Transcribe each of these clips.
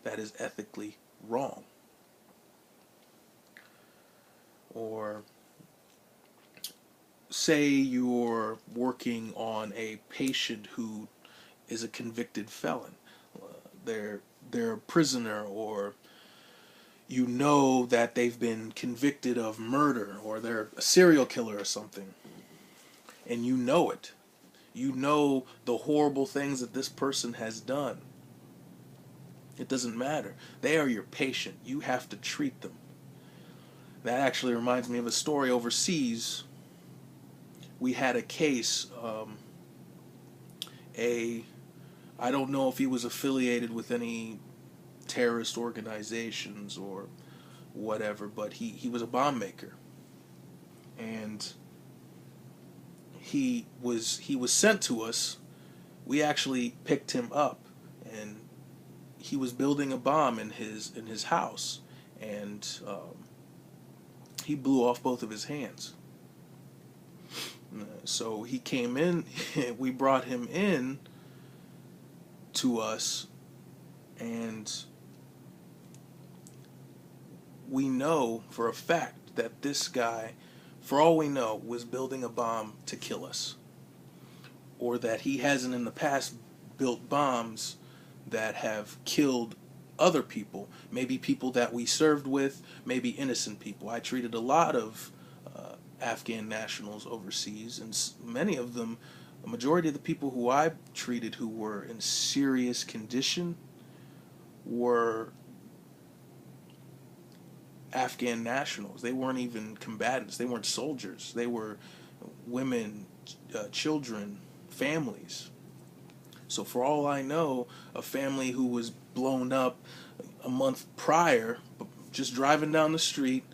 that is ethically wrong. Or say you're working on a patient who is a convicted felon. They're they're a prisoner, or you know that they've been convicted of murder, or they're a serial killer or something, and you know it. You know the horrible things that this person has done. It doesn't matter. They are your patient. You have to treat them. That actually reminds me of a story overseas. We had a case, a I don't know if he was affiliated with any terrorist organizations or whatever, but he was a bomb maker, and he was sent to us. We actually picked him up, and he was building a bomb in his house, and he blew off both of his hands. So he came in. We brought him in to us, and we know for a fact that this guy, for all we know, was building a bomb to kill us, or that he hasn't in the past built bombs that have killed other people, maybe people that we served with, maybe innocent people. I treated a lot of Afghan nationals overseas, and many of them, a majority of the people who I treated who were in serious condition were Afghan nationals. They weren't even combatants. They weren't soldiers. They were women, children, families. So for all I know, a family who was blown up a month prior, just driving down the street,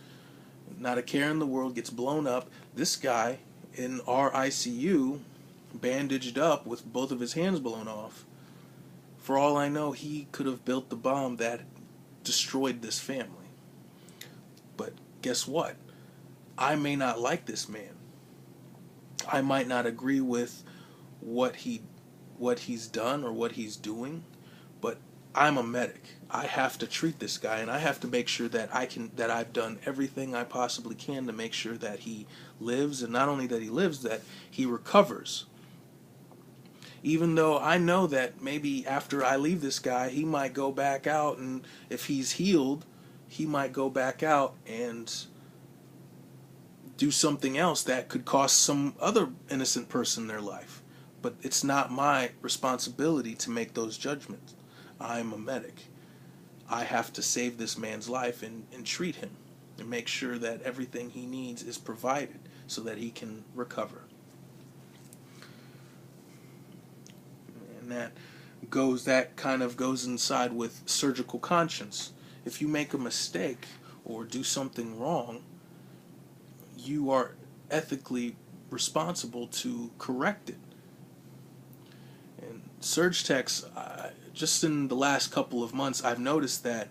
not a care in the world, gets blown up. This guy in our ICU, bandaged up with both of his hands blown off. For all I know, he could have built the bomb that destroyed this family. But guess what? I may not like this man. I might not agree with what he's done or what he's doing, but I'm a medic. I have to treat this guy, and I have to make sure that I've done everything I possibly can to make sure that he lives, and not only that he lives, that he recovers. Even though I know that maybe after I leave this guy, he might go back out, and if he's healed, he might go back out and do something else that could cost some other innocent person their life. But it's not my responsibility to make those judgments. I'm a medic. I have to save this man's life and treat him and make sure that everything he needs is provided so that he can recover. And that kind of goes inside with surgical conscience. If you make a mistake or do something wrong, you are ethically responsible to correct it. And surge techs, just in the last couple of months, I've noticed that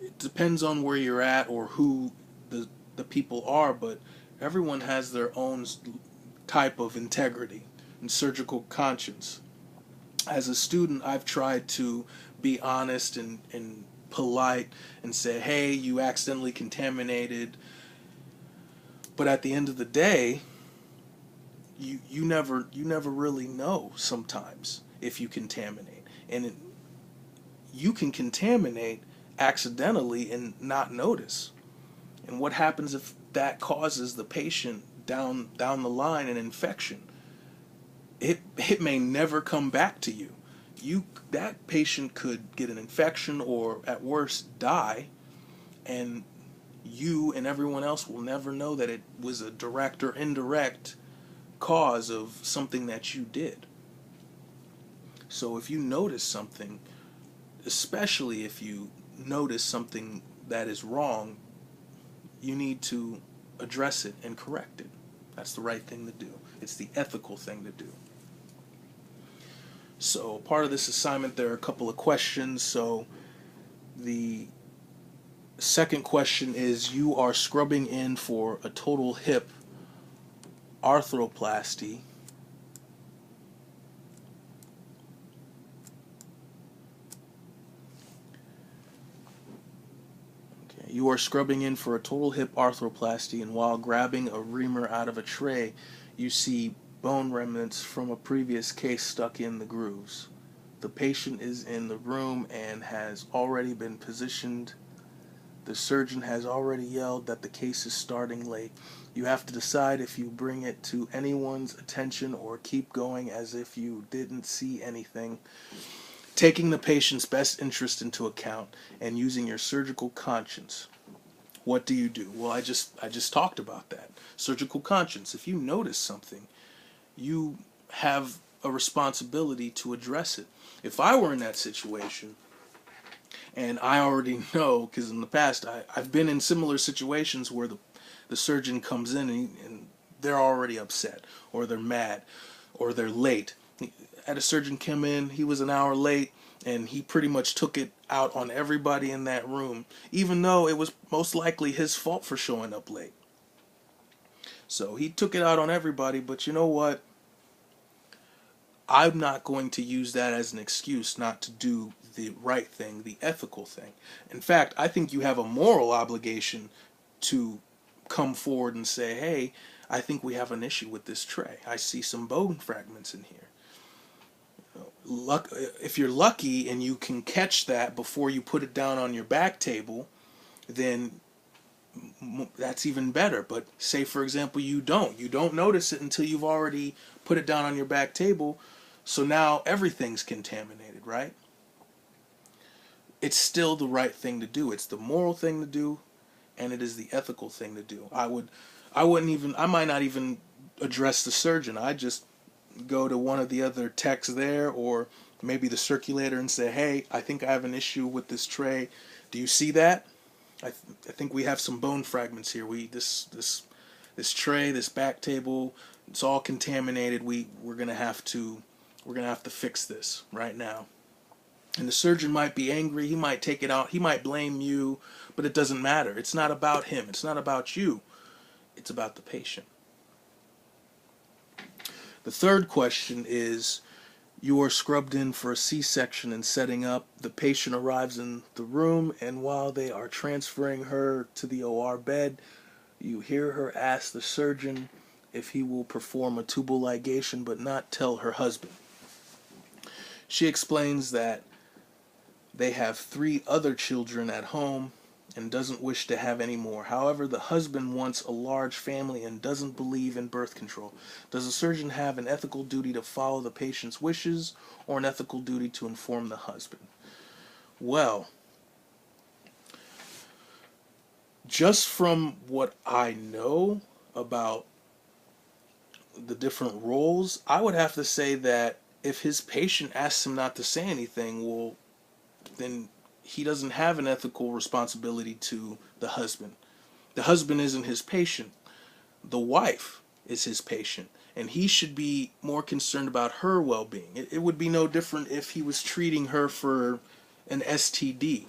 it depends on where you're at or who the people are, but everyone has their own type of integrity and surgical conscience. As a student, I've tried to be honest and polite and say, hey, you accidentally contaminated. But at the end of the day, you never really know sometimes if you contaminate. And you can contaminate accidentally and not notice. And what happens if that causes the patient down the line an infection? It may never come back to you. That patient could get an infection or at worst die, and you and everyone else will never know that it was a direct or indirect cause of something that you did. So if you notice something, especially if you notice something that is wrong, you need to address it and correct it. That's the right thing to do. It's the ethical thing to do. So part of this assignment, there are a couple of questions. So the second question is, you are scrubbing in for a total hip arthroplasty. You are scrubbing in for a total hip arthroplasty, and while grabbing a reamer out of a tray, you see bone remnants from a previous case stuck in the grooves. The patient is in the room and has already been positioned. The surgeon has already yelled that the case is starting late. You have to decide if you bring it to anyone's attention or keep going as if you didn't see anything. Taking the patient's best interest into account and using your surgical conscience. What do you do? Well, I just talked about that. Surgical conscience. If you notice something, you have a responsibility to address it. If I were in that situation, and I already know, because in the past I've been in similar situations where the surgeon comes in and they're already upset, or they're mad, or they're late. I had a surgeon come in, he was an hour late, and he pretty much took it out on everybody in that room, even though it was most likely his fault for showing up late. So he took it out on everybody, but you know what? I'm not going to use that as an excuse not to do the right thing, the ethical thing. In fact, I think you have a moral obligation to come forward and say, hey, I think we have an issue with this tray. I see some bone fragments in here. If you're lucky and you can catch that before you put it down on your back table, then that's even better. But say, for example, you don't notice it until you've already put it down on your back table, so now everything's contaminated, right? It's still the right thing to do. It's the moral thing to do, and it is the ethical thing to do. I might not even address the surgeon. I just go to one of the other techs there, or maybe the circulator, and say, hey, I think I have an issue with this tray. Do you see that? I think we have some bone fragments here. This tray, this back table, it's all contaminated. We're gonna have to fix this right now. And the surgeon might be angry. He might take it out. He might blame you, but it doesn't matter. It's not about him. It's not about you. It's about the patient. The third question is, you are scrubbed in for a C-section and setting up. The patient arrives in the room, and while they are transferring her to the OR bed, you hear her ask the surgeon if he will perform a tubal ligation but not tell her husband. She explains that they have 3 other children at home and doesn't wish to have any more. However, the husband wants a large family and doesn't believe in birth control. Does the surgeon have an ethical duty to follow the patient's wishes or an ethical duty to inform the husband? Well, just from what I know about the different roles, I would have to say that if his patient asks him not to say anything, well, then he doesn't have an ethical responsibility to the husband. The husband isn't his patient. The wife is his patient, and he should be more concerned about her well-being. It would be no different if he was treating her for an STD.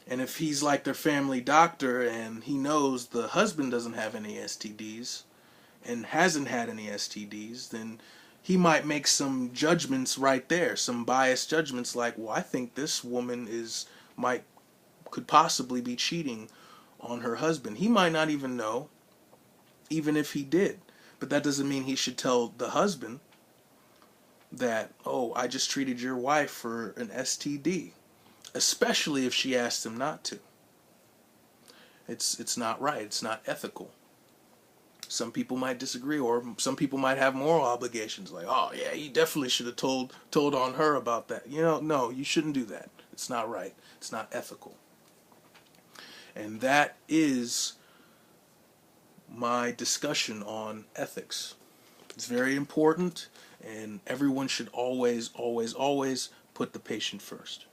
And if he's like their family doctor and he knows the husband doesn't have any STDs and hasn't had any STDs, then he might make some judgments right there, some biased judgments like, well, I think this woman could possibly be cheating on her husband. He might not even know, even if he did. But that doesn't mean he should tell the husband that, oh, I just treated your wife for an STD, especially if she asked him not to. It's not right. It's not ethical. Some people might disagree, or some people might have moral obligations, like, oh yeah, he definitely should have told on her about that. No, you shouldn't do that. It's not right. It's not ethical. And that is my discussion on ethics. It's very important, and everyone should always, always, always put the patient first.